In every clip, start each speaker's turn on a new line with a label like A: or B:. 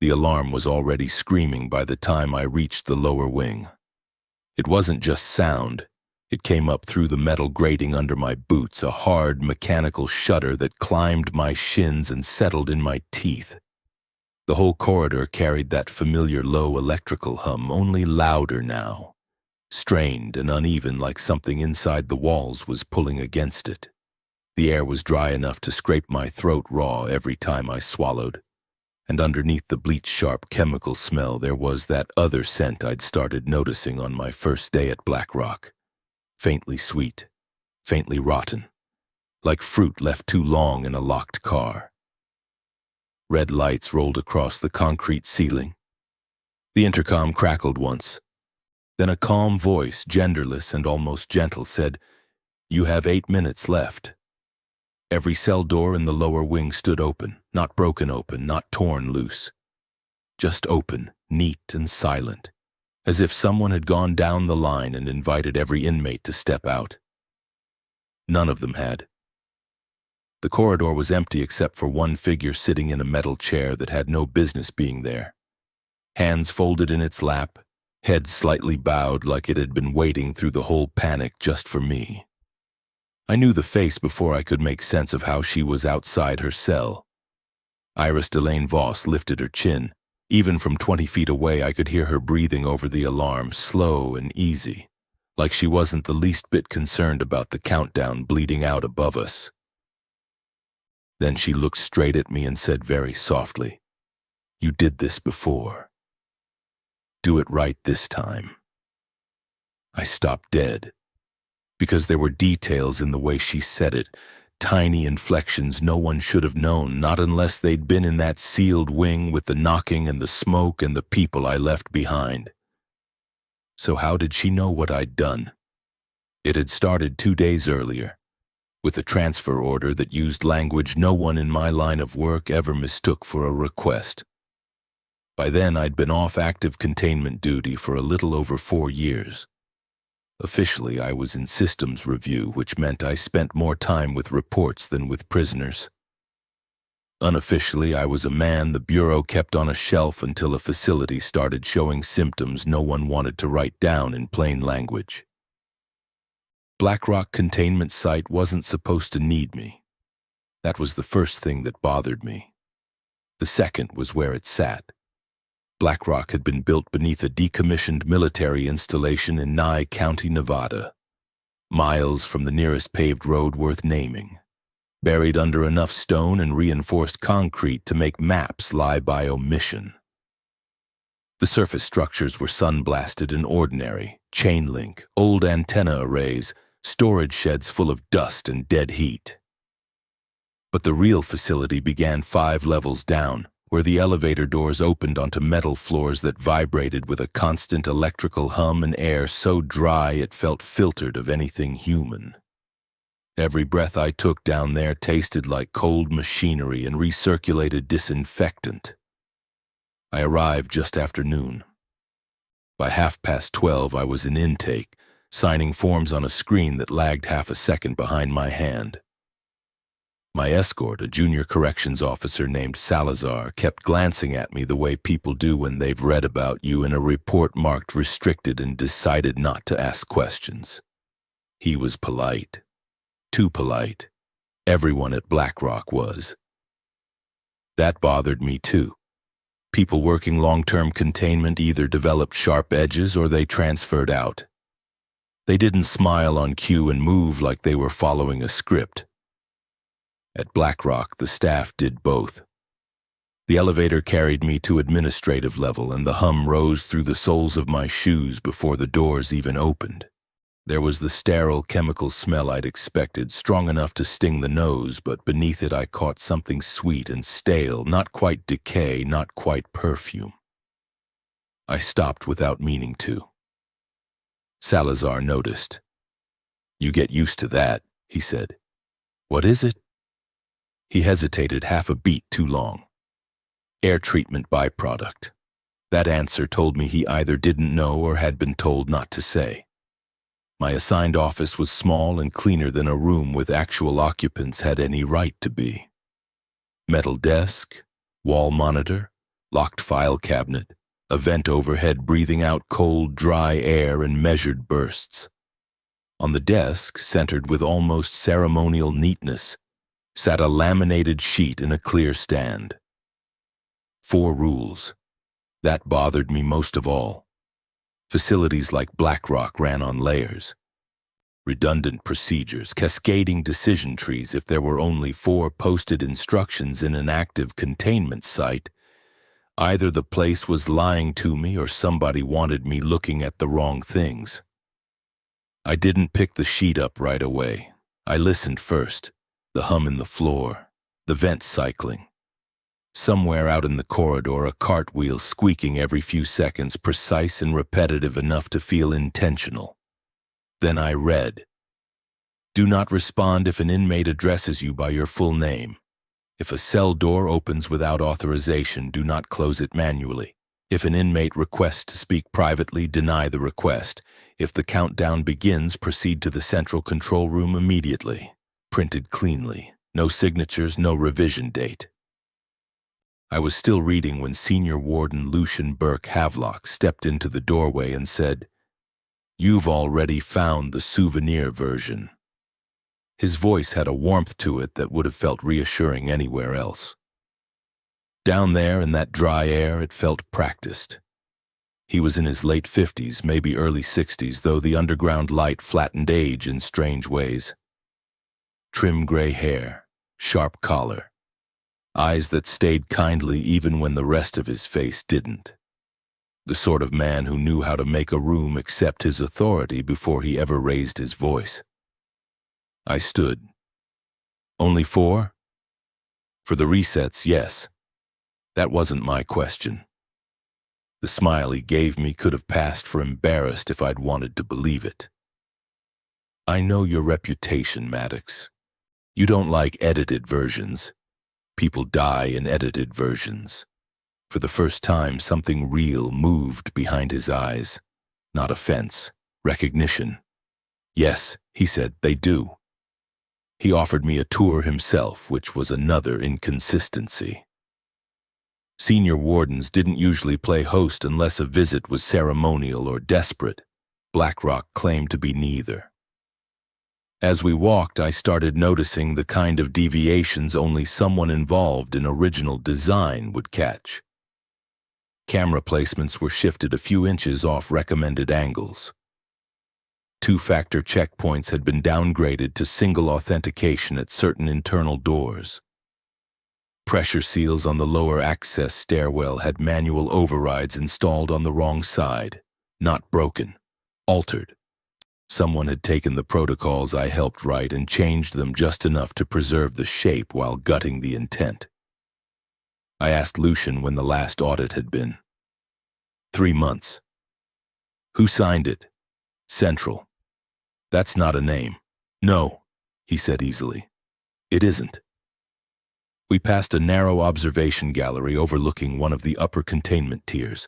A: The alarm was already screaming by the time I reached the lower wing. It wasn't just sound. It came up through the metal grating under my boots, a hard, mechanical shudder that climbed my shins and settled in my teeth. The whole corridor carried that familiar low electrical hum, only louder now, strained and uneven like something inside the walls was pulling against it. The air was dry enough to scrape my throat raw every time I swallowed, and underneath the bleach-sharp chemical smell there was that other scent I'd started noticing on my first day at Black Rock. Faintly sweet, faintly rotten, like fruit left too long in a locked car. Red lights rolled across the concrete ceiling. The intercom crackled once. Then a calm voice, genderless and almost gentle, said, "You have 8 minutes left." Every cell door in the lower wing stood open, not broken open, not torn loose. Just open, neat and silent, as if someone had gone down the line and invited every inmate to step out. None of them had. The corridor was empty except for one figure sitting in a metal chair that had no business being there. Hands folded in its lap, head slightly bowed like it had been waiting through the whole panic just for me. I knew the face before I could make sense of how she was outside her cell. Iris Delane Voss lifted her chin. Even from 20 feet away I could hear her breathing over the alarm, slow and easy, like she wasn't the least bit concerned about the countdown bleeding out above us. Then she looked straight at me and said very softly, "You did this before. Do it right this time." I stopped dead, because there were details in the way she said it, tiny inflections no one should have known, not unless they'd been in that sealed wing with the knocking and the smoke and the people I left behind. So how did she know what I'd done? It had started 2 days earlier, with a transfer order that used language no one in my line of work ever mistook for a request. By then I'd been off active containment duty for a little over 4 years. Officially, I was in systems review, which meant I spent more time with reports than with prisoners. Unofficially, I was a man the Bureau kept on a shelf until a facility started showing symptoms no one wanted to write down in plain language. Black Rock Containment Site wasn't supposed to need me. That was the first thing that bothered me. The second was where it sat. Black Rock had been built beneath a decommissioned military installation in Nye County, Nevada, miles from the nearest paved road worth naming, buried under enough stone and reinforced concrete to make maps lie by omission. The surface structures were sun-blasted and ordinary, chain link, old antenna arrays, storage sheds full of dust and dead heat. But the real facility began 5 levels down, where the elevator doors opened onto metal floors that vibrated with a constant electrical hum and air so dry it felt filtered of anything human. Every breath I took down there tasted like cold machinery and recirculated disinfectant. I arrived just after noon. By 12:30 I was in intake, signing forms on a screen that lagged half a second behind my hand. My escort, a junior corrections officer named Salazar, kept glancing at me the way people do when they've read about you in a report marked restricted and decided not to ask questions. He was polite. Too polite. Everyone at Black Rock was. That bothered me too. People working long-term containment either developed sharp edges or they transferred out. They didn't smile on cue and move like they were following a script. At Black Rock, the staff did both. The elevator carried me to administrative level, and the hum rose through the soles of my shoes before the doors even opened. There was the sterile chemical smell I'd expected, strong enough to sting the nose, but beneath it I caught something sweet and stale, not quite decay, not quite perfume. I stopped without meaning to. Salazar noticed. "You get used to that," he said. "What is it?" He hesitated half a beat too long. Air treatment byproduct. That answer told me he either didn't know or had been told not to say. My assigned office was small and cleaner than a room with actual occupants had any right to be. Metal desk, wall monitor, locked file cabinet, a vent overhead breathing out cold, dry air in measured bursts. On the desk, centered with almost ceremonial neatness, sat a laminated sheet in a clear stand. 4 rules. That bothered me most of all. Facilities like BlackRock ran on layers. Redundant procedures, cascading decision trees. If there were only 4 posted instructions in an active containment site, either the place was lying to me or somebody wanted me looking at the wrong things. I didn't pick the sheet up right away. I listened first, the hum in the floor, the vent cycling. Somewhere out in the corridor, a cartwheel squeaking every few seconds, precise and repetitive enough to feel intentional. Then I read, "Do not respond if an inmate addresses you by your full name. If a cell door opens without authorization, do not close it manually. If an inmate requests to speak privately, deny the request. If the countdown begins, proceed to the central control room immediately." Printed cleanly. No signatures, no revision date. I was still reading when Senior Warden Lucian Burke Havelock stepped into the doorway and said, "You've already found the souvenir version." His voice had a warmth to it that would have felt reassuring anywhere else. Down there in that dry air, it felt practiced. He was in his late 50s, maybe early 60s, though the underground light flattened age in strange ways. Trim gray hair, sharp collar, eyes that stayed kindly even when the rest of his face didn't. The sort of man who knew how to make a room accept his authority before he ever raised his voice. I stood. "Only 4? For the resets, yes. That wasn't my question." The smile he gave me could have passed for embarrassed if I'd wanted to believe it. "I know your reputation, Maddox. You don't like edited versions. People die in edited versions." For the first time, something real moved behind his eyes. Not offense, recognition. "Yes," he said, "they do." He offered me a tour himself, which was another inconsistency. Senior wardens didn't usually play host unless a visit was ceremonial or desperate. BlackRock claimed to be neither. As we walked, I started noticing the kind of deviations only someone involved in original design would catch. Camera placements were shifted a few inches off recommended angles. 2-factor checkpoints had been downgraded to single authentication at certain internal doors. Pressure seals on the lower access stairwell had manual overrides installed on the wrong side. Not broken, altered. Someone had taken the protocols I helped write and changed them just enough to preserve the shape while gutting the intent. I asked Lucian when the last audit had been. 3 months. "Who signed it?" "Central." "That's not a name." "No," he said easily. "It isn't." We passed a narrow observation gallery overlooking one of the upper containment tiers.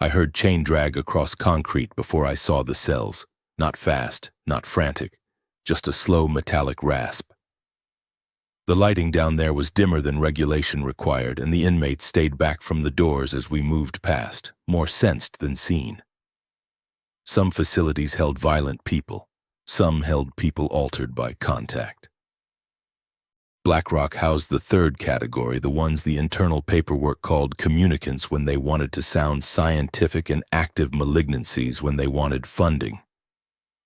A: I heard chain drag across concrete before I saw the cells. Not fast, not frantic, just a slow metallic rasp. The lighting down there was dimmer than regulation required, and the inmates stayed back from the doors as we moved past, more sensed than seen. Some facilities held violent people. Some held people altered by contact. BlackRock housed the 3rd category, the ones the internal paperwork called communicants when they wanted to sound scientific, and active malignancies when they wanted funding.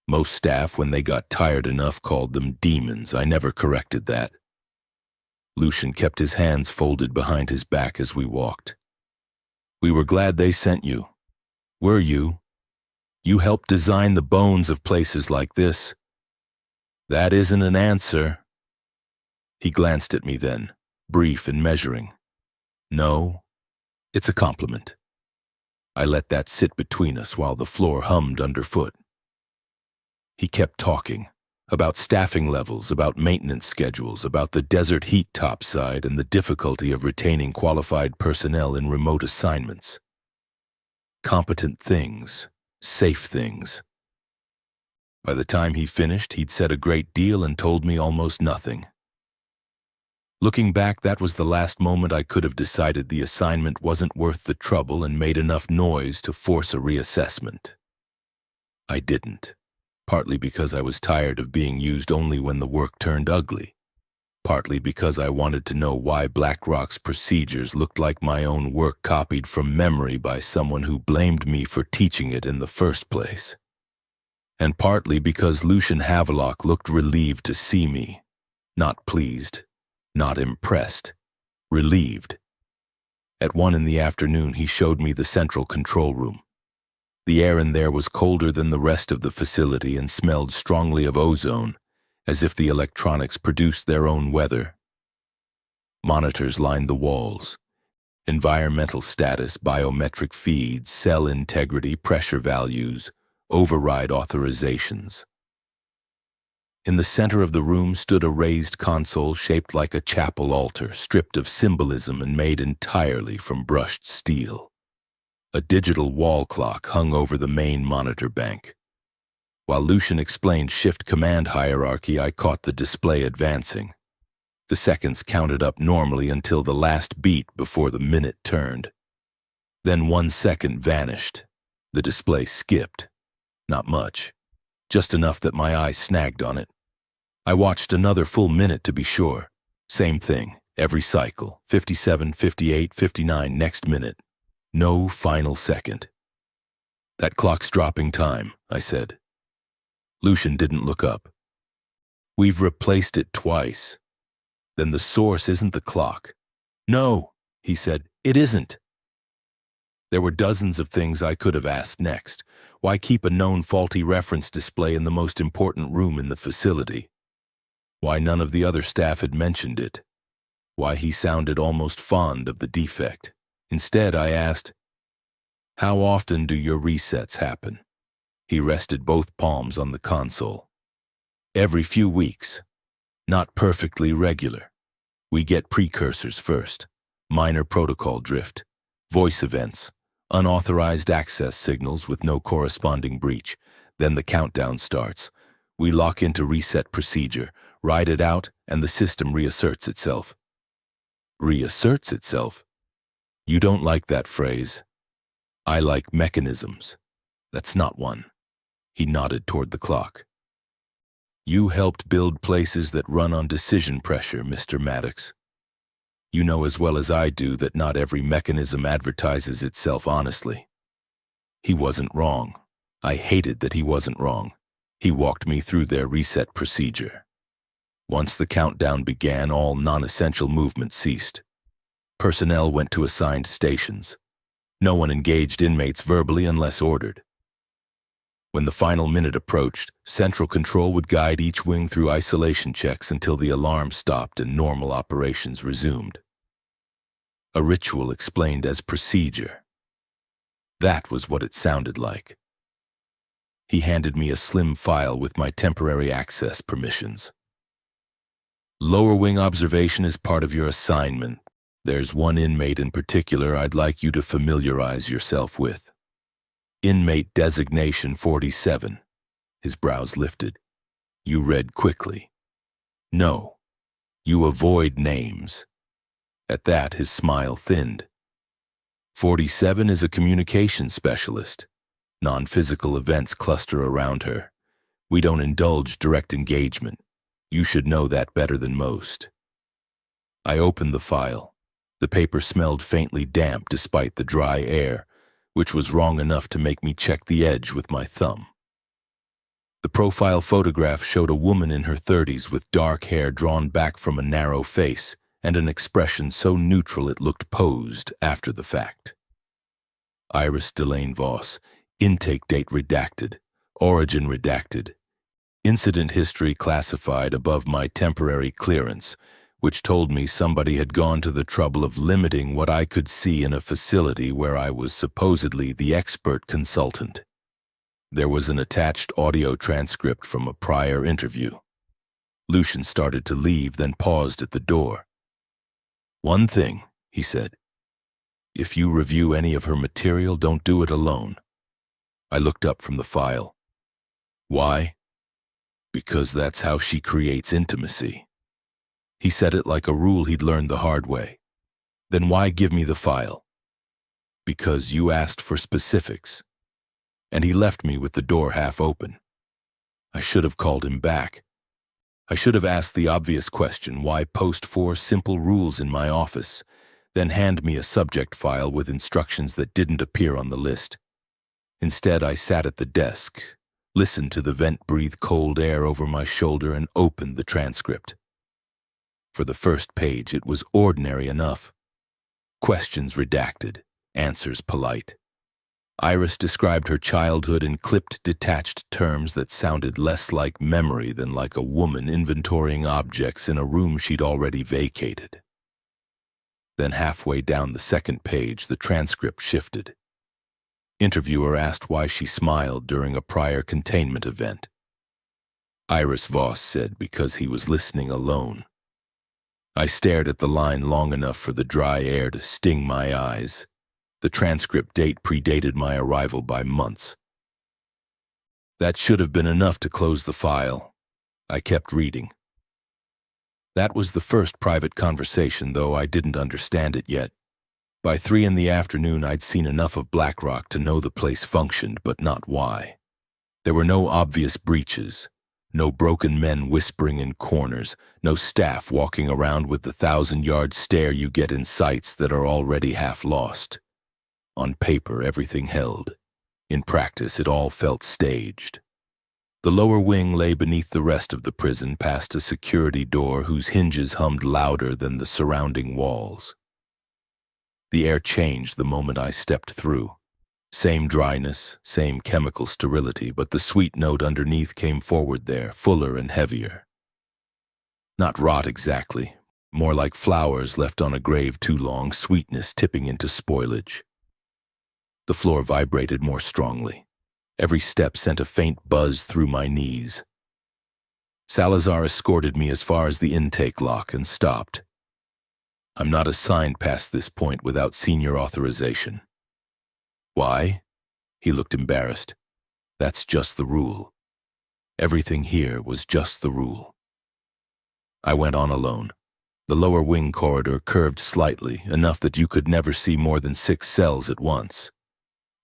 A: Most staff, when they got tired enough, called them demons. I never corrected that. Lucian kept his hands folded behind his back as we walked. "We were glad they sent you." "Were you? You helped design the bones of places like this." "That isn't an answer." He glanced at me then, brief and measuring. "No, it's a compliment." I let that sit between us while the floor hummed underfoot. He kept talking, about staffing levels, about maintenance schedules, about the desert heat topside and the difficulty of retaining qualified personnel in remote assignments. Competent things, safe things. By the time he finished, he'd said a great deal and told me almost nothing. Looking back, that was the last moment I could have decided the assignment wasn't worth the trouble and made enough noise to force a reassessment. I didn't, partly because I was tired of being used only when the work turned ugly, partly because I wanted to know why BlackRock's procedures looked like my own work copied from memory by someone who blamed me for teaching it in the first place. And partly because Lucian Havelock looked relieved to see me, not pleased, not impressed, relieved. At 1 in the afternoon, he showed me the central control room. The air in there was colder than the rest of the facility and smelled strongly of ozone, as if the electronics produced their own weather. Monitors lined the walls. Environmental status, biometric feeds, cell integrity, pressure values, override authorizations. In the center of the room stood a raised console shaped like a chapel altar, stripped of symbolism and made entirely from brushed steel. A digital wall clock hung over the main monitor bank. While Lucian explained shift-command hierarchy, I caught the display advancing. The seconds counted up normally until the last beat before the minute turned. Then 1 second vanished. The display skipped. Not much. Just enough that my eye snagged on it. I watched another full minute to be sure. Same thing, every cycle, 57, 58, 59, next minute. No final second. That clock's dropping time, I said. Lucian didn't look up. We've replaced it twice. Then the source isn't the clock. No, he said, it isn't. There were dozens of things I could have asked next. Why keep a known faulty reference display in the most important room in the facility? Why none of the other staff had mentioned it? Why he sounded almost fond of the defect? Instead, I asked, how often do your resets happen? He rested both palms on the console. Every few weeks. Not perfectly regular. We get precursors first. Minor protocol drift. Voice events. Unauthorized access signals with no corresponding breach. Then the countdown starts. We lock into reset procedure, ride it out, and the system reasserts itself. Reasserts itself? You don't like that phrase. I like mechanisms. That's not one. He nodded toward the clock. You helped build places that run on decision pressure, Mr. Maddox. You know as well as I do that not every mechanism advertises itself honestly. He wasn't wrong. I hated that he wasn't wrong. He walked me through their reset procedure. Once the countdown began, all non-essential movement ceased. Personnel went to assigned stations. No one engaged inmates verbally unless ordered. When the final minute approached, Central Control would guide each wing through isolation checks until the alarm stopped and normal operations resumed. A ritual explained as procedure. That was what it sounded like. He handed me a slim file with my temporary access permissions. Lower wing observation is part of your assignment. There's one inmate in particular I'd like you to familiarize yourself with. Inmate designation 47. His brows lifted. You read quickly. No. You avoid names. At that, his smile thinned. 47 is a communication specialist. Non-physical events cluster around her. We don't indulge direct engagement. You should know that better than most. I opened the file. The paper smelled faintly damp despite the dry air, which was wrong enough to make me check the edge with my thumb. The profile photograph showed a woman in her 30s with dark hair drawn back from a narrow face and an expression so neutral it looked posed after the fact. Iris Delane Voss, intake date redacted, origin redacted, incident history classified above my temporary clearance, which told me somebody had gone to the trouble of limiting what I could see in a facility where I was supposedly the expert consultant. There was an attached audio transcript from a prior interview. Lucian started to leave, then paused at the door. One thing, he said. If you review any of her material, don't do it alone. I looked up from the file. Why? Because that's how she creates intimacy. He said it like a rule he'd learned the hard way. Then why give me the file? Because you asked for specifics. And he left me with the door half open. I should have called him back. I should have asked the obvious question, why post 4 simple rules in my office, then hand me a subject file with instructions that didn't appear on the list. Instead, I sat at the desk, listened to the vent breathe cold air over my shoulder, and opened the transcript. For the first page, it was ordinary enough. Questions redacted, answers polite. Iris described her childhood in clipped, detached terms that sounded less like memory than like a woman inventorying objects in a room she'd already vacated. Then halfway down the second page, the transcript shifted. Interviewer asked why she smiled during a prior containment event. Iris Voss said because he was listening alone. I stared at the line long enough for the dry air to sting my eyes. The transcript date predated my arrival by months. That should have been enough to close the file. I kept reading. That was the first private conversation, though I didn't understand it yet. By 3 in the afternoon, I'd seen enough of Blackrock to know the place functioned, but not why. There were no obvious breaches, no broken men whispering in corners, no staff walking around with the 1,000-yard stare you get in sites that are already half lost. On paper, everything held. In practice, it all felt staged. The lower wing lay beneath the rest of the prison, past a security door whose hinges hummed louder than the surrounding walls. The air changed the moment I stepped through. Same dryness, same chemical sterility, but the sweet note underneath came forward there, fuller and heavier. Not rot exactly, more like flowers left on a grave too long, sweetness tipping into spoilage. The floor vibrated more strongly. Every step sent a faint buzz through my knees. Salazar escorted me as far as the intake lock and stopped. I'm not assigned past this point without senior authorization. Why? He looked embarrassed. That's just the rule. Everything here was just the rule. I went on alone. The lower wing corridor curved slightly, enough that you could never see more than 6 cells at once.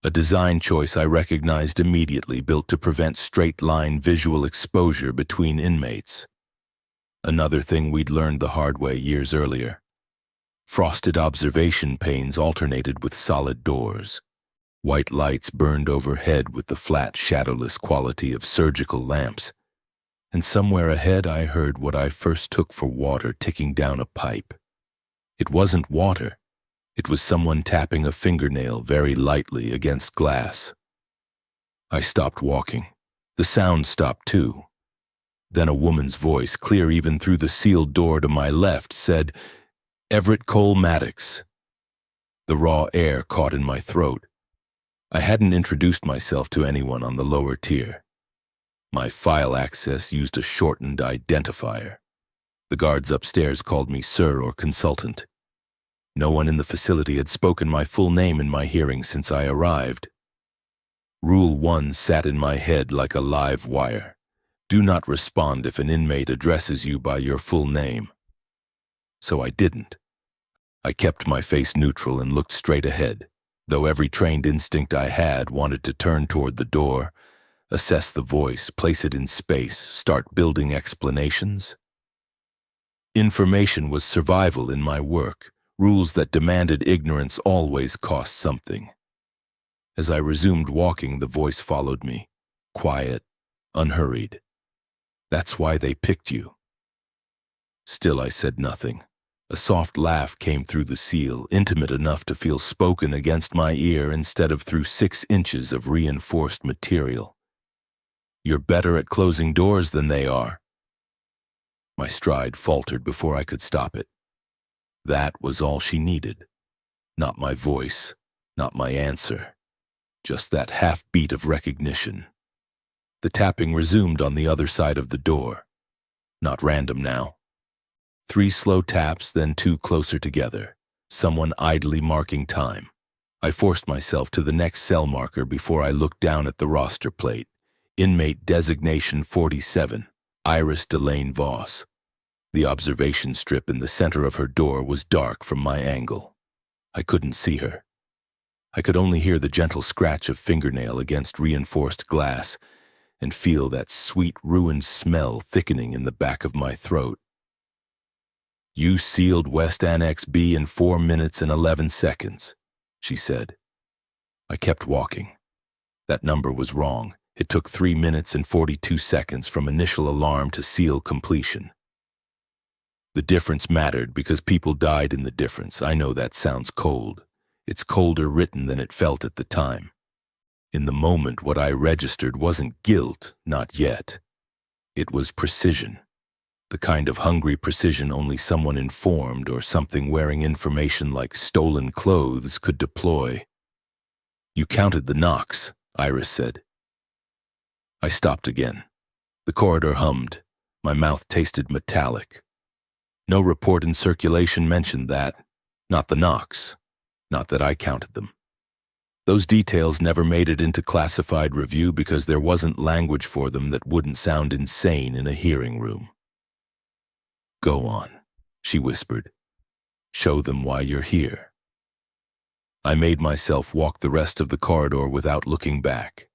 A: A design choice I recognized immediately, built to prevent straight-line visual exposure between inmates. Another thing we'd learned the hard way years earlier. Frosted observation panes alternated with solid doors. White lights burned overhead with the flat, shadowless quality of surgical lamps. And somewhere ahead I heard what I first took for water ticking down a pipe. It wasn't water. It was someone tapping a fingernail very lightly against glass. I stopped walking. The sound stopped too. Then a woman's voice, clear even through the sealed door to my left, said, "Everett Cole Maddox." The raw air caught in my throat. I hadn't introduced myself to anyone on the lower tier. My file access used a shortened identifier. The guards upstairs called me sir or consultant. No one in the facility had spoken my full name in my hearing since I arrived. Rule 1 sat in my head like a live wire. Do not respond if an inmate addresses you by your full name. So I didn't. I kept my face neutral and looked straight ahead, though every trained instinct I had wanted to turn toward the door, assess the voice, place it in space, start building explanations. Information was survival in my work. Rules that demanded ignorance always cost something. As I resumed walking, the voice followed me, quiet, unhurried. That's why they picked you. Still I said nothing. A soft laugh came through the seal, intimate enough to feel spoken against my ear instead of through 6 inches of reinforced material. You're better at closing doors than they are. My stride faltered before I could stop it. That was all she needed. Not my voice, not my answer. Just that half-beat of recognition. The tapping resumed on the other side of the door. Not random now. 3 slow taps, then 2 closer together. Someone idly marking time. I forced myself to the next cell marker before I looked down at the roster plate. Inmate designation 47, Iris Delane Voss. The observation strip in the center of her door was dark from my angle. I couldn't see her. I could only hear the gentle scratch of fingernail against reinforced glass and feel that sweet, ruined smell thickening in the back of my throat. "You sealed West Annex B in 4 minutes and 11 seconds, she said. I kept walking. That number was wrong. It took 3 minutes and 42 seconds from initial alarm to seal completion. The difference mattered because people died in the difference. I know that sounds cold. It's colder written than it felt at the time. In the moment, what I registered wasn't guilt, not yet. It was precision. The kind of hungry precision only someone informed or something wearing information like stolen clothes could deploy. "You counted the knocks," Iris said. I stopped again. The corridor hummed. My mouth tasted metallic. No report in circulation mentioned that. Not the knocks. Not that I counted them. Those details never made it into classified review because there wasn't language for them that wouldn't sound insane in a hearing room. "Go on," she whispered. "Show them why you're here." I made myself walk the rest of the corridor without looking back.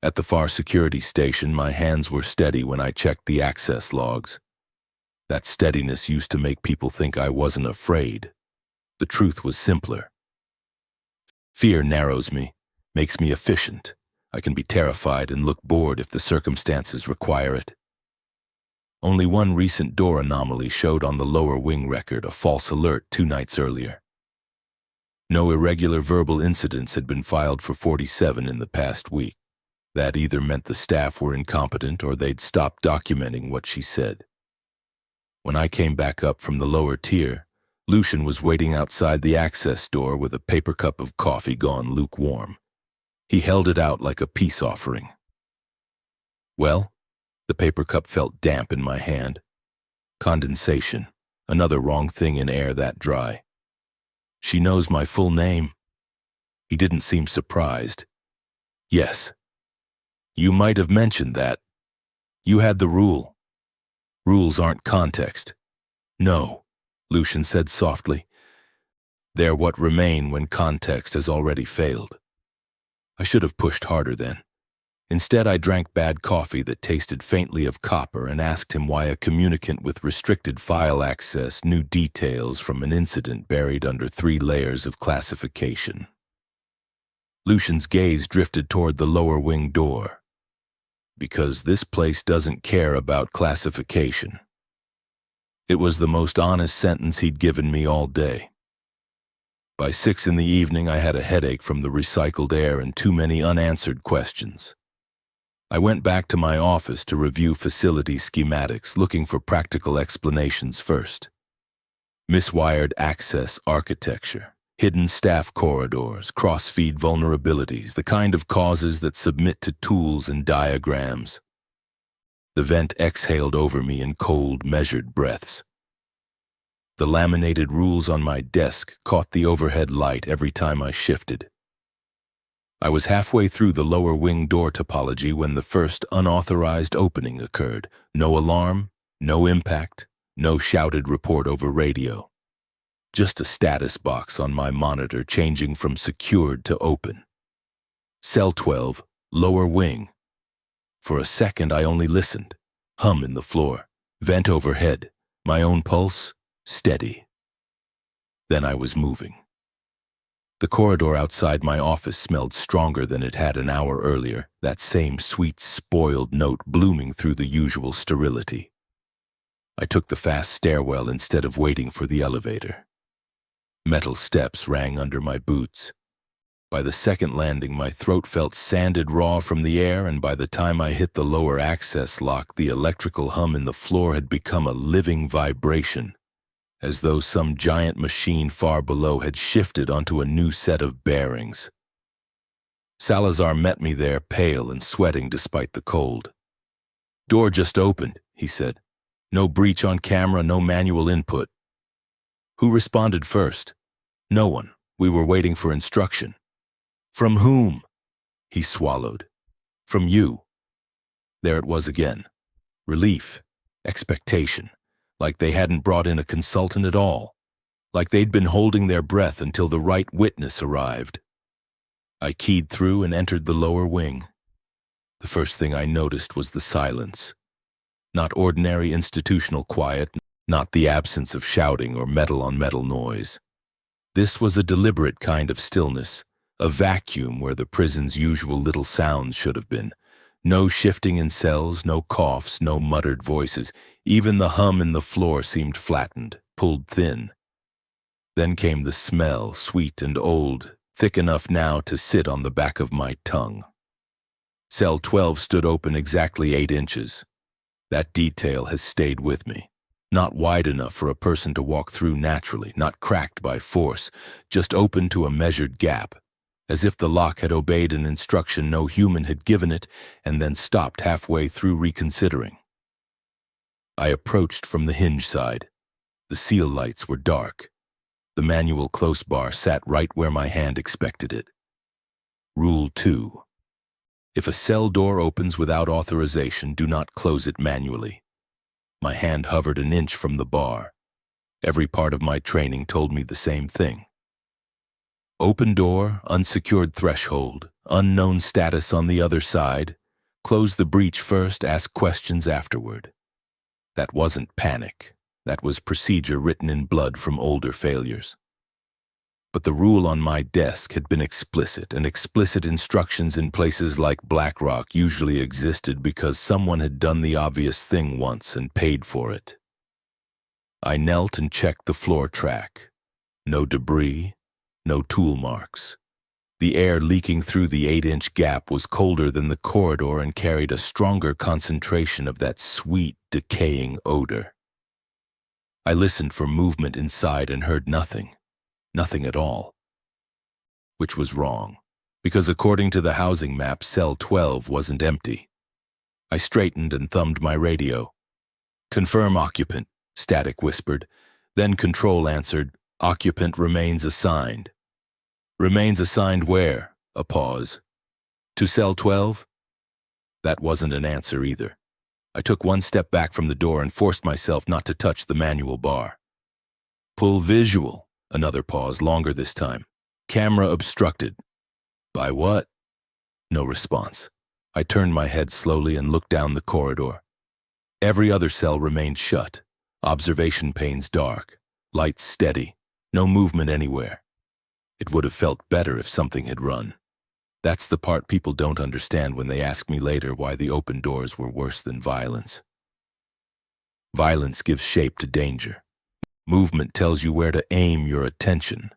A: At the far security station, my hands were steady when I checked the access logs. That steadiness used to make people think I wasn't afraid. The truth was simpler. Fear narrows me, makes me efficient. I can be terrified and look bored if the circumstances require it. Only one recent door anomaly showed on the lower wing record, a false alert 2 nights earlier. No irregular verbal incidents had been filed for 47 in the past week. That either meant the staff were incompetent or they'd stopped documenting what she said. When I came back up from the lower tier, Lucian was waiting outside the access door with a paper cup of coffee gone lukewarm. He held it out like a peace offering. "Well?" The paper cup felt damp in my hand. Condensation, another wrong thing in air that dry. "She knows my full name." He didn't seem surprised. "Yes." "You might have mentioned that. You had the rule. Rules aren't context." "No," Lucian said softly. "They're what remain when context has already failed." I should have pushed harder then. Instead, I drank bad coffee that tasted faintly of copper and asked him why a communicant with restricted file access knew details from an incident buried under 3 layers of classification. Lucian's gaze drifted toward the lower wing door. "Because this place doesn't care about classification." It was the most honest sentence he'd given me all day. By 6 in the evening, I had a headache from the recycled air and too many unanswered questions. I went back to my office to review facility schematics, looking for practical explanations first. Miswired access architecture, hidden staff corridors, cross-feed vulnerabilities, the kind of causes that submit to tools and diagrams. The vent exhaled over me in cold, measured breaths. The laminated rules on my desk caught the overhead light every time I shifted. I was halfway through the lower wing door topology when the first unauthorized opening occurred. No alarm, no impact, no shouted report over radio. Just a status box on my monitor changing from secured to open. Cell 12, lower wing. For a second, I only listened. Hum in the floor, vent overhead, my own pulse, steady. Then I was moving. The corridor outside my office smelled stronger than it had an hour earlier, that same sweet, spoiled note blooming through the usual sterility. I took the fast stairwell instead of waiting for the elevator. Metal steps rang under my boots. By the second landing, my throat felt sanded raw from the air, and by the time I hit the lower access lock, the electrical hum in the floor had become a living vibration, as though some giant machine far below had shifted onto a new set of bearings. Salazar met me there, pale and sweating despite the cold. "Door just opened," he said. "No breach on camera, no manual input." "Who responded first?" "No one. We were waiting for instruction." "From whom?" He swallowed. "From you." There it was again. Relief. Expectation. like they hadn't brought in a consultant at all, like they'd been holding their breath until the right witness arrived. I keyed through and entered the lower wing. The first thing I noticed was the silence. Not ordinary institutional quiet, not the absence of shouting or metal-on-metal noise. This was a deliberate kind of stillness, a vacuum where the prison's usual little sounds should have been. No shifting in cells, no coughs, no muttered voices. Even the hum in the floor seemed flattened, pulled thin. Then came the smell, sweet and old, thick enough now to sit on the back of my tongue. Cell 12 stood open exactly 8 inches. That detail has stayed with me. Not wide enough for a person to walk through naturally, not cracked by force, just open to a measured gap, as if the lock had obeyed an instruction no human had given it and then stopped halfway through reconsidering. I approached from the hinge side. The seal lights were dark. The manual close bar sat right where my hand expected it. Rule 2. If a cell door opens without authorization, do not close it manually. My hand hovered an inch from the bar. Every part of my training told me the same thing. Open door, unsecured threshold, unknown status on the other side. Close the breach first, ask questions afterward. That wasn't panic. That was procedure written in blood from older failures. But the rule on my desk had been explicit, and explicit instructions in places like BlackRock usually existed because someone had done the obvious thing once and paid for it. I knelt and checked the floor track. No debris, no tool marks. The air leaking through the 8-inch gap was colder than the corridor and carried a stronger concentration of that sweet, decaying odor. I listened for movement inside and heard nothing. Nothing at all. Which was wrong, because according to the housing map, cell 12 wasn't empty. I straightened and thumbed my radio. "Confirm occupant," static whispered. Then control answered, "Occupant remains assigned." "Remains assigned where?" A pause. "To cell 12? That wasn't an answer either. I took one step back from the door and forced myself not to touch the manual bar. "Pull visual." Another pause, longer this time. "Camera obstructed." "By what?" No response. I turned my head slowly and looked down the corridor. Every other cell remained shut. Observation panes dark. Lights steady. No movement anywhere. It would have felt better if something had run. That's the part people don't understand when they ask me later why the open doors were worse than violence. Violence gives shape to danger. Movement tells you where to aim your attention.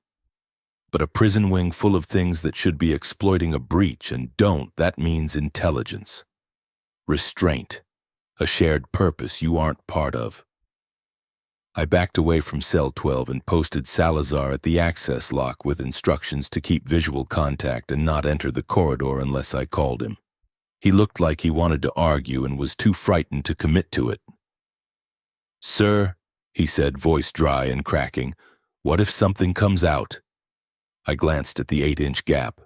A: But a prison wing full of things that should be exploiting a breach and don't, that means intelligence. Restraint. A shared purpose you aren't part of. I backed away from cell 12 and posted Salazar at the access lock with instructions to keep visual contact and not enter the corridor unless I called him. He looked like he wanted to argue and was too frightened to commit to it. "Sir," he said, voice dry and cracking, "what if something comes out?" I glanced at the 8-inch gap.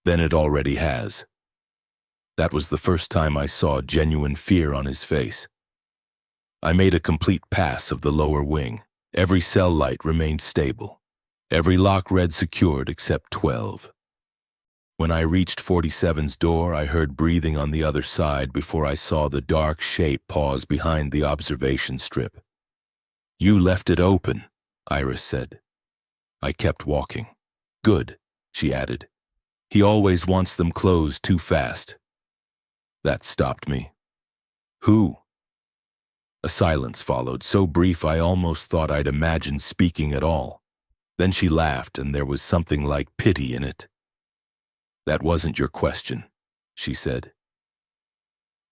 A: Then it already has. That was the first time I saw genuine fear on his face. I made a complete pass of the lower wing. Every cell light remained stable. Every lock read secured except 12. When I reached 47's door, I heard breathing on the other side before I saw the dark shape pause behind the observation strip. "You left it open," Iris said. I kept walking. "Good," she added. "He always wants them closed too fast." That stopped me. "Who?" A silence followed, so brief I almost thought I'd imagined speaking at all. Then she laughed, and there was something like pity in it. "That wasn't your question," she said.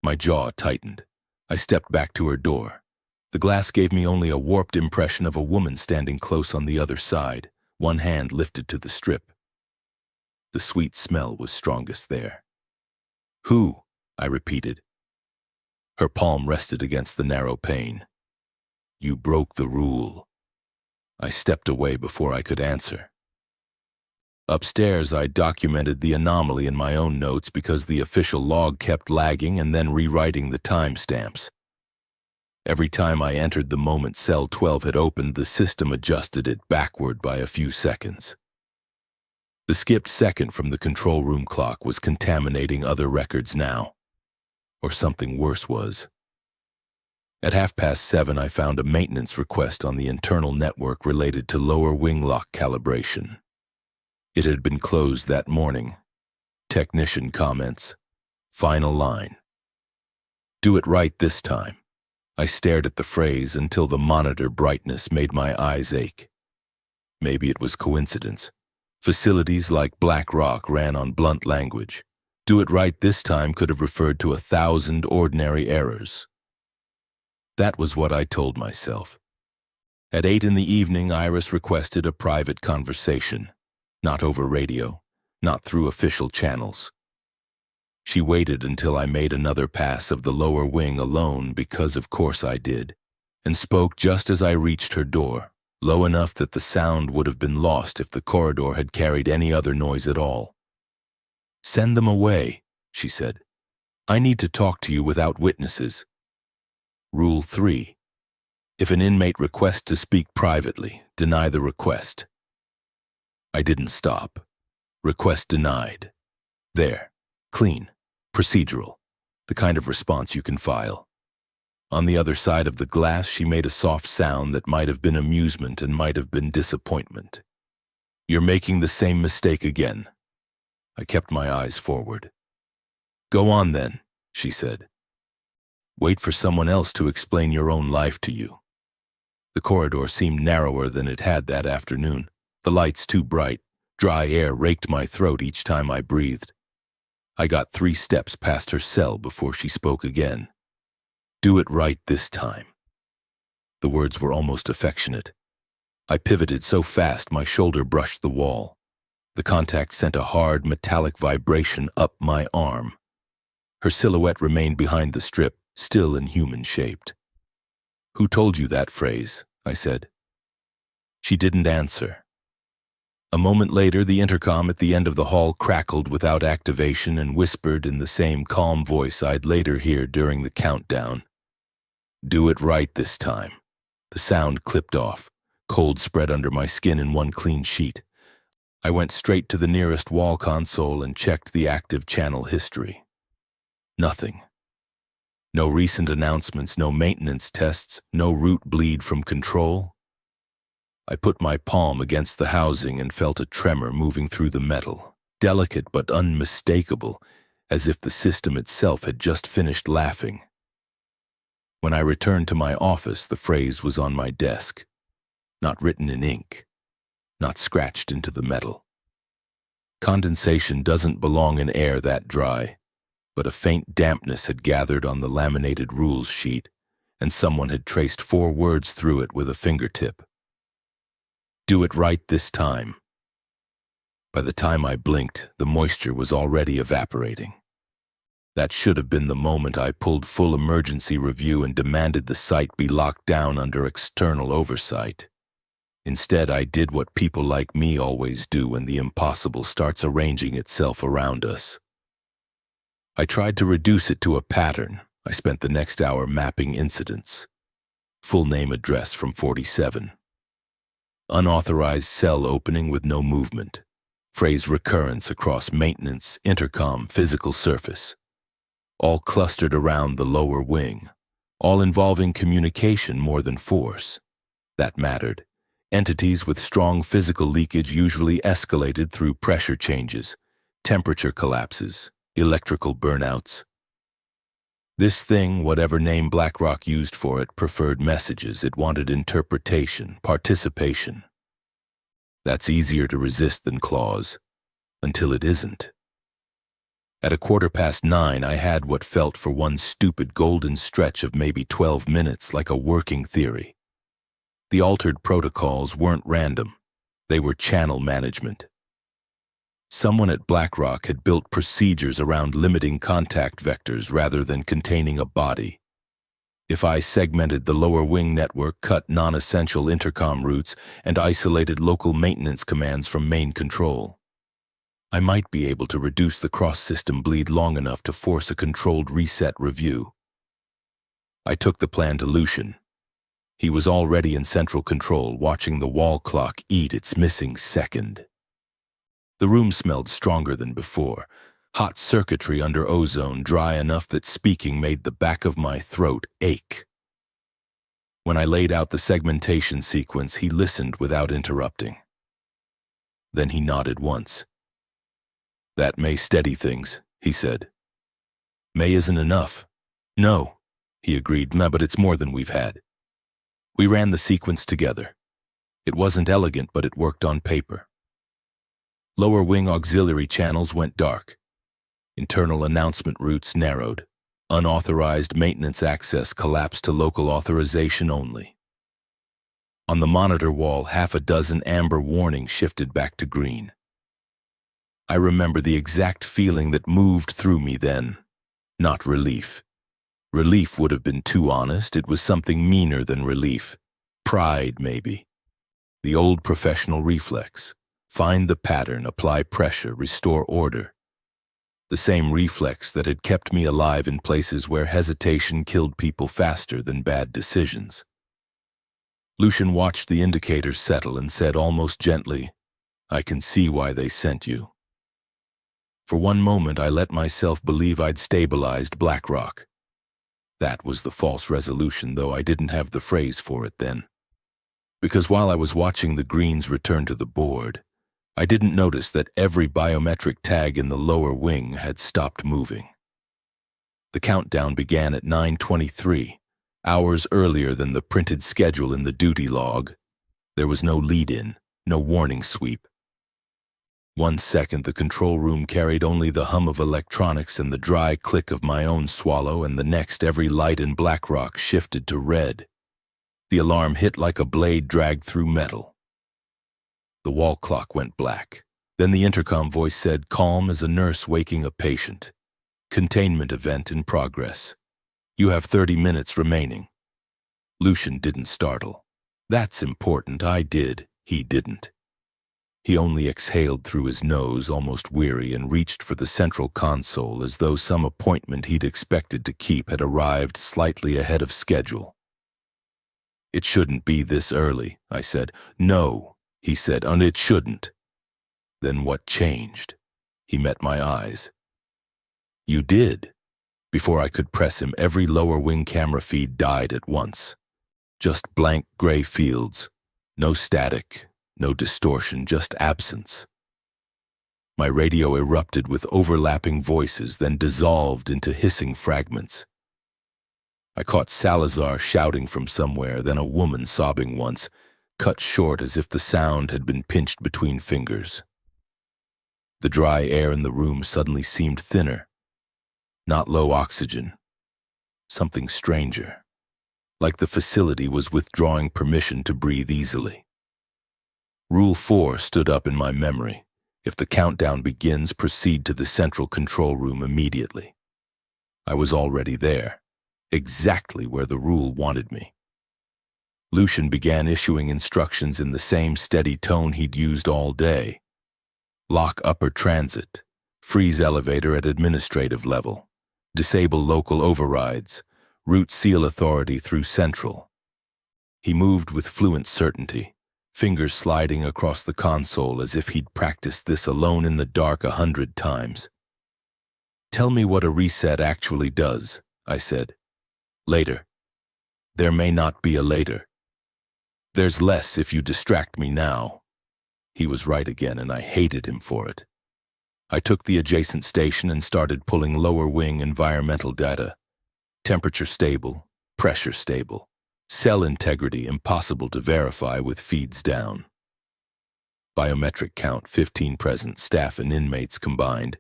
A: My jaw tightened. I stepped back to her door. The glass gave me only a warped impression of a woman standing close on the other side, one hand lifted to the strip. The sweet smell was strongest there. "Who?" I repeated. Her palm rested against the narrow pane. "You broke the rule." I stepped away before I could answer. Upstairs, I documented the anomaly in my own notes because the official log kept lagging and then rewriting the timestamps. Every time I entered the moment cell 12 had opened, the system adjusted it backward by a few seconds. The skipped second from the control room clock was contaminating other records now. Or something worse was. At 7:30, I found a maintenance request on the internal network related to lower wing lock calibration. It had been closed that morning. Technician comments. Final line. Do it right this time. I stared at the phrase until the monitor brightness made my eyes ache. Maybe it was coincidence. Facilities like Black Rock ran on blunt language. Do it right this time could have referred to 1,000 ordinary errors. That was what I told myself. At 8 in the evening, Iris requested a private conversation. Not over radio, not through official channels. She waited until I made another pass of the lower wing alone, because of course I did, and spoke just as I reached her door, low enough that the sound would have been lost if the corridor had carried any other noise at all. Send them away, she said. I need to talk to you without witnesses. Rule 3. If an inmate requests to speak privately, deny the request. I didn't stop. Request denied. There. Clean. Procedural. The kind of response you can file. On the other side of the glass, she made a soft sound that might have been amusement and might have been disappointment. You're making the same mistake again. I kept my eyes forward. Go on then, she said. Wait for someone else to explain your own life to you. The corridor seemed narrower than it had that afternoon. The lights too bright. Dry air raked my throat each time I breathed. I got 3 steps past her cell before she spoke again. Do it right this time. The words were almost affectionate. I pivoted so fast my shoulder brushed the wall. The contact sent a hard, metallic vibration up my arm. Her silhouette remained behind the strip, still and human-shaped. Who told you that phrase? I said. She didn't answer. A moment later, the intercom at the end of the hall crackled without activation and whispered in the same calm voice I'd later hear during the countdown. Do it right this time. The sound clipped off. Cold spread under my skin in one clean sheet. I went straight to the nearest wall console and checked the active channel history. Nothing. No recent announcements, no maintenance tests, no root bleed from control. I put my palm against the housing and felt a tremor moving through the metal, delicate but unmistakable, as if the system itself had just finished laughing. When I returned to my office, the phrase was on my desk, not written in ink, not scratched into the metal. Condensation doesn't belong in air that dry, but a faint dampness had gathered on the laminated rules sheet, and someone had traced 4 words through it with a fingertip. Do it right this time. By the time I blinked, the moisture was already evaporating. That should have been the moment I pulled full emergency review and demanded the site be locked down under external oversight. Instead, I did what people like me always do when the impossible starts arranging itself around us. I tried to reduce it to a pattern. I spent the next hour mapping incidents. Full name address from 47. Unauthorized cell opening with no movement. Phrase recurrence across maintenance, intercom, physical surface. All clustered around the lower wing. All involving communication more than force. That mattered. Entities with strong physical leakage usually escalated through pressure changes, temperature collapses, electrical burnouts. This thing, whatever name Black Rock used for it, preferred messages. It wanted interpretation, participation. That's easier to resist than claws, until it isn't. At 9:15, I had what felt for one stupid golden stretch of maybe 12 minutes like a working theory. The altered protocols weren't random. They were channel management. Someone at Black Rock had built procedures around limiting contact vectors rather than containing a body. If I segmented the lower wing network, cut non-essential intercom routes, and isolated local maintenance commands from main control, I might be able to reduce the cross-system bleed long enough to force a controlled reset review. I took the plan to Lucian. He was already in central control, watching the wall clock eat its missing second. The room smelled stronger than before, hot circuitry under ozone dry enough that speaking made the back of my throat ache. When I laid out the segmentation sequence, he listened without interrupting. Then he nodded once. "That may steady things," he said. "May isn't enough." "No," he agreed, "but it's more than we've had." We ran the sequence together. It wasn't elegant, but it worked on paper. Lower wing auxiliary channels went dark. Internal announcement routes narrowed. Unauthorized maintenance access collapsed to local authorization only. On the monitor wall, half a dozen amber warnings shifted back to green. I remember the exact feeling that moved through me then. Not relief. Relief would have been too honest. It was something meaner than relief. Pride, maybe. The old professional reflex. Find the pattern, apply pressure, restore order. The same reflex that had kept me alive in places where hesitation killed people faster than bad decisions. Lucian watched the indicators settle and said almost gently, "I can see why they sent you." For one moment, I let myself believe I'd stabilized BlackRock. That was the false resolution, though I didn't have the phrase for it then. Because while I was watching the greens return to the board, I didn't notice that every biometric tag in the lower wing had stopped moving. The countdown began at 9:23, hours earlier than the printed schedule in the duty log. There was no lead-in, no warning sweep. 1 second, the control room carried only the hum of electronics and the dry click of my own swallow, and the next, every light in BlackRock shifted to red. The alarm hit like a blade dragged through metal. The wall clock went black. Then the intercom voice said, calm as a nurse waking a patient. "Containment event in progress. You have 30 minutes remaining." Lucian didn't startle. "That's important. I did. He didn't." He only exhaled through his nose, almost weary, and reached for the central console as though some appointment he'd expected to keep had arrived slightly ahead of schedule. "It shouldn't be this early," I said. "No," he said, "and it shouldn't." Then what changed? He met my eyes. "You did." Before I could press him, every lower wing camera feed died at once. Just blank gray fields. No static, no distortion, just absence. My radio erupted with overlapping voices, then dissolved into hissing fragments. I caught Salazar shouting from somewhere, then a woman sobbing once, cut short as if the sound had been pinched between fingers. The dry air in the room suddenly seemed thinner. Not low oxygen. Something stranger. Like the facility was withdrawing permission to breathe easily. Rule 4 stood up in my memory. If the countdown begins, proceed to the central control room immediately. I was already there, exactly where the rule wanted me. Lucian began issuing instructions in the same steady tone he'd used all day. Lock upper transit, freeze elevator at administrative level, disable local overrides, route seal authority through central. He moved with fluent certainty, fingers sliding across the console as if he'd practiced this alone in the dark 100 times. "Tell me what a reset actually does," I said. "Later." "There may not be a later." "There's less if you distract me now." He was right again, and I hated him for it. I took the adjacent station and started pulling lower wing environmental data. Temperature stable, pressure stable. Cell integrity impossible to verify with feeds down. Biometric count 15 present, staff and inmates combined.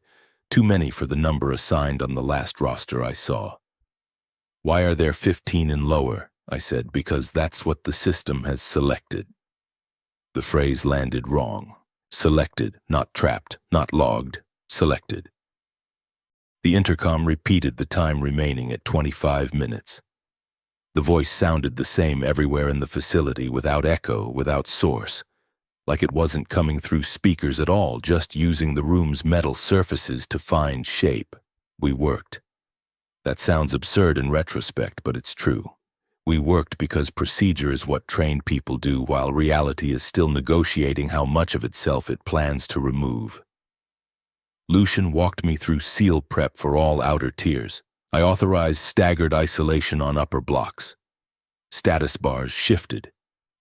A: Too many for the number assigned on the last roster I saw. "Why are there 15 in lower?" I said. "Because that's what the system has selected." The phrase landed wrong. Selected, not trapped, not logged. Selected. The intercom repeated the time remaining at 25 minutes. The voice sounded the same everywhere in the facility, without echo, without source, like it wasn't coming through speakers at all, just using the room's metal surfaces to find shape. We worked. That sounds absurd in retrospect, but it's true. We worked because procedure is what trained people do, while reality is still negotiating how much of itself it plans to remove. Lucian walked me through SEAL prep for all outer tiers. I authorized staggered isolation on upper blocks. Status bars shifted.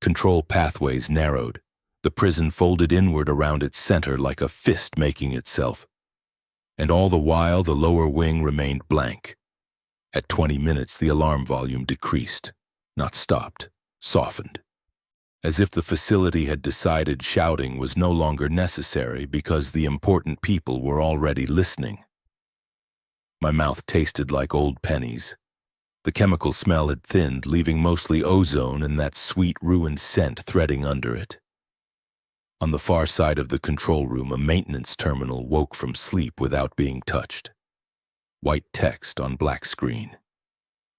A: Control pathways narrowed. The prison folded inward around its center like a fist making itself. And all the while, the lower wing remained blank. At 20 minutes, the alarm volume decreased. Not stopped, softened. As if the facility had decided shouting was no longer necessary because the important people were already listening. My mouth tasted like old pennies. The chemical smell had thinned, leaving mostly ozone and that sweet ruined scent threading under it. On the far side of the control room, a maintenance terminal woke from sleep without being touched. White text on black screen.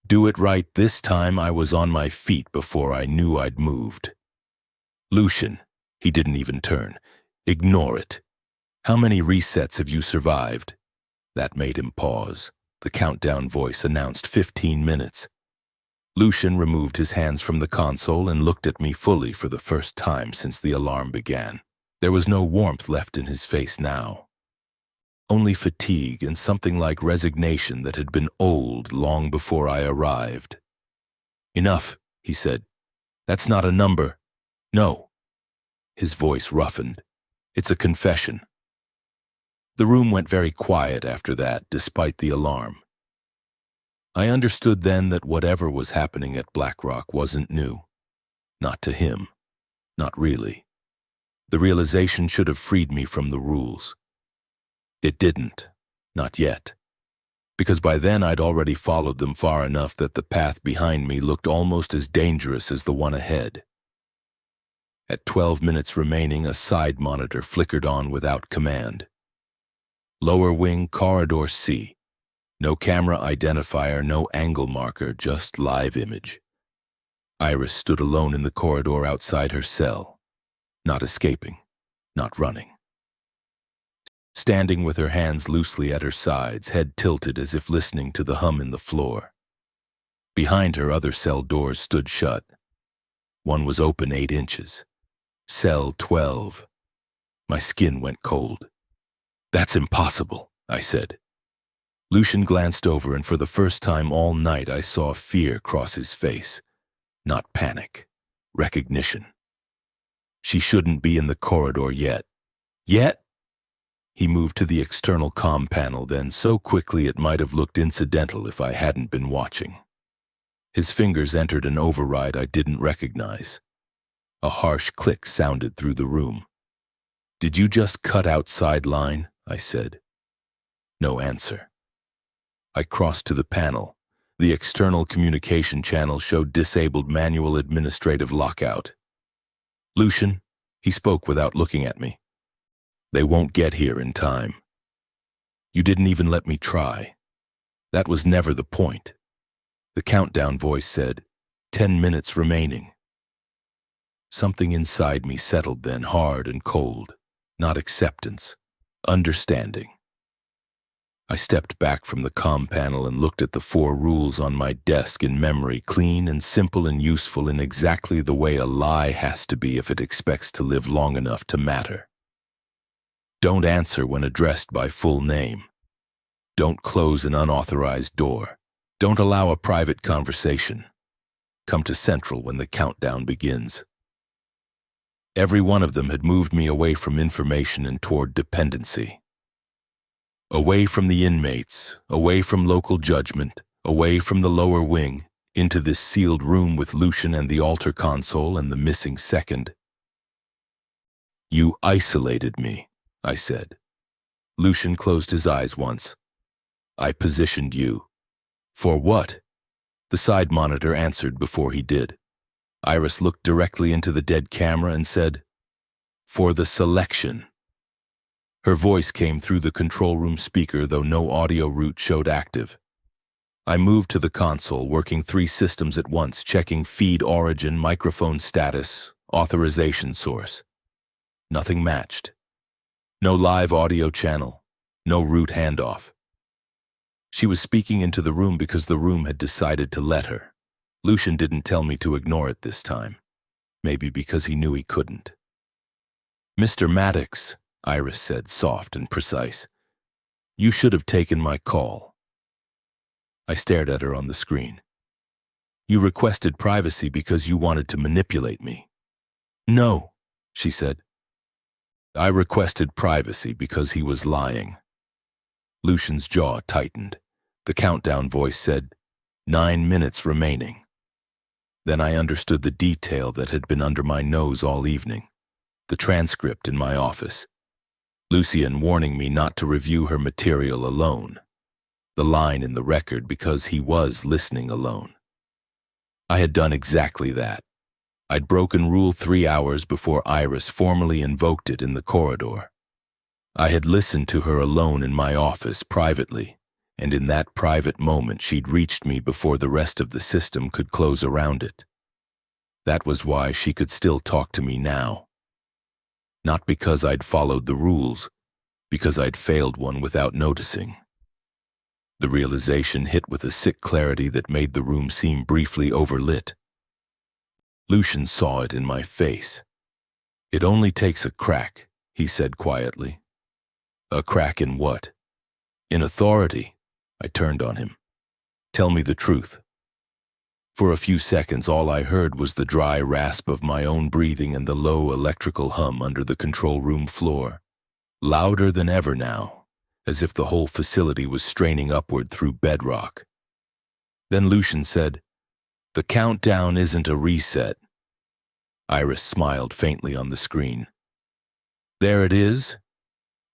A: Do it right this time. I was on my feet before I knew I'd moved. Lucian, he didn't even turn. Ignore it. How many resets have you survived? That made him pause. The countdown voice announced 15 minutes. Lucian removed his hands from the console and looked at me fully for the first time since the alarm began. There was no warmth left in his face now. Only fatigue and something like resignation that had been old long before I arrived. Enough, he said. That's not a number. No. His voice roughened. It's a confession. The room went very quiet after that, despite the alarm. I understood then that whatever was happening at Blackrock wasn't new. Not to him. Not really. The realization should have freed me from the rules. It didn't. Not yet. Because by then I'd already followed them far enough that the path behind me looked almost as dangerous as the one ahead. At 12 minutes remaining, a side monitor flickered on without command. Lower wing, corridor C. No camera identifier, no angle marker, just live image. Iris stood alone in the corridor outside her cell. Not escaping, not running. Standing with her hands loosely at her sides, head tilted as if listening to the hum in the floor. Behind her, other cell doors stood shut. One was open 8 inches. Cell 12. My skin went cold. That's impossible, I said. Lucian glanced over, and for the first time all night I saw fear cross his face. Not panic. Recognition. She shouldn't be in the corridor yet. Yet? He moved to the external comm panel then, so quickly it might have looked incidental if I hadn't been watching. His fingers entered an override I didn't recognize. A harsh click sounded through the room. Did you just cut outside line? I said. No answer. I crossed to the panel. The external communication channel showed disabled manual administrative lockout. Lucian, he spoke without looking at me. They won't get here in time. You didn't even let me try. That was never the point. The countdown voice said, 10 minutes remaining. Something inside me settled then, hard and cold. Not acceptance, understanding. I stepped back from the comm panel and looked at the 4 rules on my desk in memory, clean and simple and useful in exactly the way a lie has to be if it expects to live long enough to matter. Don't answer when addressed by full name. Don't close an unauthorized door. Don't allow a private conversation. Come to Central when the countdown begins. Every one of them had moved me away from information and toward dependency. Away from the inmates, away from local judgment, away from the lower wing, into this sealed room with Lucian and the altar console and the missing second. You isolated me, I said. Lucian closed his eyes once. I positioned you. For what? The side monitor answered before he did. Iris looked directly into the dead camera and said, For the selection. Her voice came through the control room speaker, though no audio route showed active. I moved to the console, working 3 systems at once, checking feed origin, microphone status, authorization source. Nothing matched. No live audio channel, no route handoff. She was speaking into the room because the room had decided to let her. Lucian didn't tell me to ignore it this time. Maybe because he knew he couldn't. "Mr. Maddox," Iris said, soft and precise. "You should have taken my call." I stared at her on the screen. "You requested privacy because you wanted to manipulate me." "No," she said. "I requested privacy because he was lying." Lucian's jaw tightened. The countdown voice said, 9 minutes remaining. Then I understood the detail that had been under my nose all evening. The transcript in my office. Lucian warning me not to review her material alone. The line in the record because he was listening alone. I had done exactly that. I'd broken Rule 3 hours before Iris formally invoked it in the corridor. I had listened to her alone in my office privately, and in that private moment she'd reached me before the rest of the system could close around it. That was why she could still talk to me now. Not because I'd followed the rules, because I'd failed one without noticing. The realization hit with a sick clarity that made the room seem briefly overlit. Lucian saw it in my face. "It only takes a crack," he said quietly. "A crack in what?" "In authority." I turned on him. "Tell me the truth." For a few seconds, all I heard was the dry rasp of my own breathing and the low electrical hum under the control room floor. Louder than ever now, as if the whole facility was straining upward through bedrock. Then Lucian said, "The countdown isn't a reset." Iris smiled faintly on the screen. "There it is."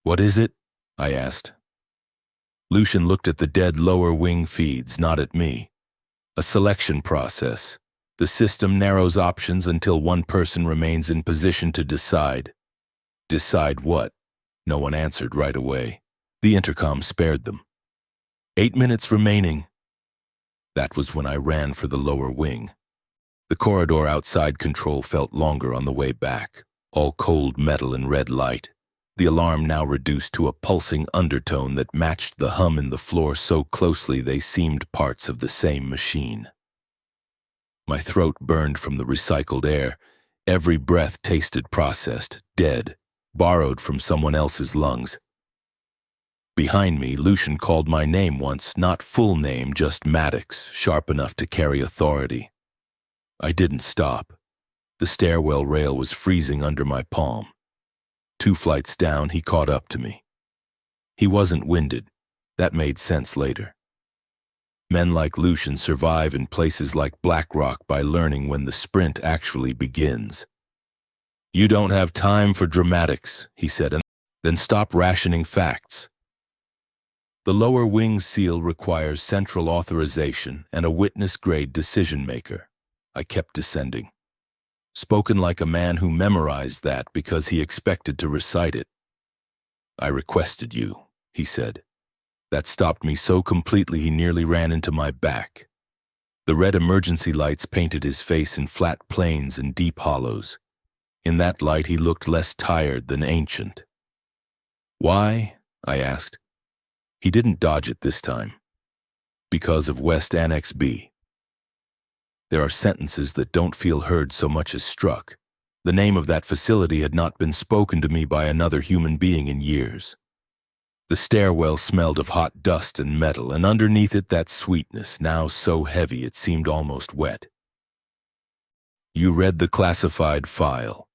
A: "What is it?" I asked. Lucian looked at the dead lower wing feeds, not at me. "A selection process. The system narrows options until one person remains in position to decide." "Decide what?" No one answered right away. The intercom spared them. 8 minutes remaining." That was when I ran for the lower wing. The corridor outside control felt longer on the way back, all cold metal and red light. The alarm now reduced to a pulsing undertone that matched the hum in the floor so closely they seemed parts of the same machine. My throat burned from the recycled air. Every breath tasted processed, dead, borrowed from someone else's lungs. Behind me, Lucian called my name once, not full name, just Maddox, sharp enough to carry authority. I didn't stop. The stairwell rail was freezing under my palm. 2 flights down, he caught up to me. He wasn't winded. That made sense later. Men like Lucian survive in places like Blackrock by learning when the sprint actually begins. "You don't have time for dramatics," he said, "and then stop rationing facts." The lower wing seal requires central authorization and a witness-grade decision-maker. I kept descending. Spoken like a man who memorized that because he expected to recite it. "I requested you," he said. That stopped me so completely he nearly ran into my back. The red emergency lights painted his face in flat planes and deep hollows. In that light he looked less tired than ancient. "Why?" I asked. He didn't dodge it this time. "Because of West Annex B." There are sentences that don't feel heard so much as struck. The name of that facility had not been spoken to me by another human being in years. The stairwell smelled of hot dust and metal, and underneath it that sweetness, now so heavy it seemed almost wet. "You read the classified file."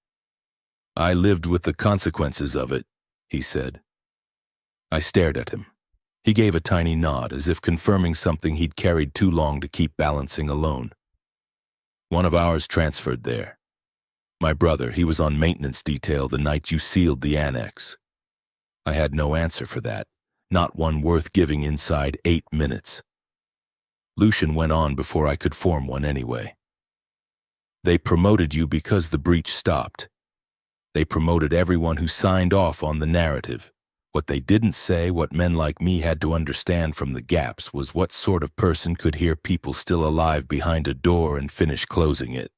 A: "I lived with the consequences of it," he said. I stared at him. He gave a tiny nod, as if confirming something he'd carried too long to keep balancing alone. "One of ours transferred there. My brother, he was on maintenance detail the night you sealed the annex." I had no answer for that, not one worth giving inside 8 minutes. Lucian went on before I could form one anyway. "They promoted you because the breach stopped. They promoted everyone who signed off on the narrative. What they didn't say, what men like me had to understand from the gaps, was what sort of person could hear people still alive behind a door and finish closing it."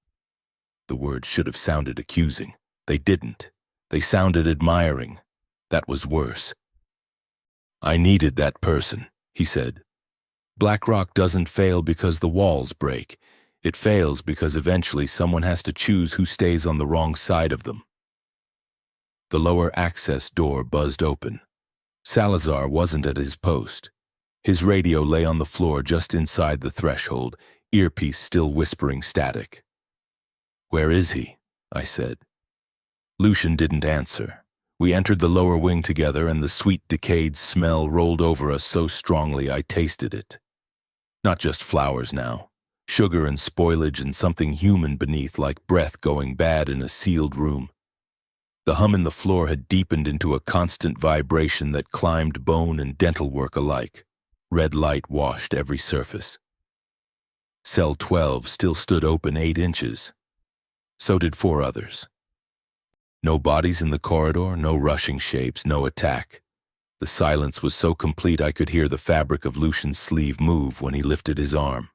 A: The words should have sounded accusing. They didn't. They sounded admiring. That was worse. "I needed that person," he said, BlackRock doesn't fail because the walls break. It fails because eventually someone has to choose who stays on the wrong side of them. The lower access door buzzed open. Salazar wasn't at his post. His radio lay on the floor just inside the threshold, earpiece still whispering static. "Where is he?" I said. Lucian didn't answer. We entered the lower wing together, and the sweet decayed smell rolled over us so strongly I tasted it. Not just flowers now. Sugar and spoilage and something human beneath, like breath going bad in a sealed room. The hum in the floor had deepened into a constant vibration that climbed bone and dental work alike. Red light washed every surface. Cell 12 still stood open 8 inches. So did 4 others. No bodies in the corridor, no rushing shapes, no attack. The silence was so complete I could hear the fabric of Lucian's sleeve move when he lifted his arm.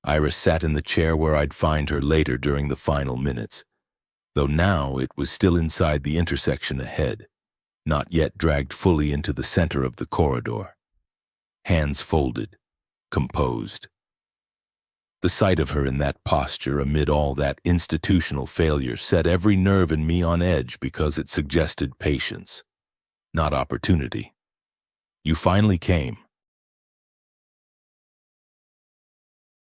A: Iris sat in the chair where I'd find her later during the final minutes, though now it was still inside the intersection ahead, not yet dragged fully into the center of the corridor. Hands folded, composed. The sight of her in that posture amid all that institutional failure set every nerve in me on edge because it suggested patience, not opportunity. "You finally came,"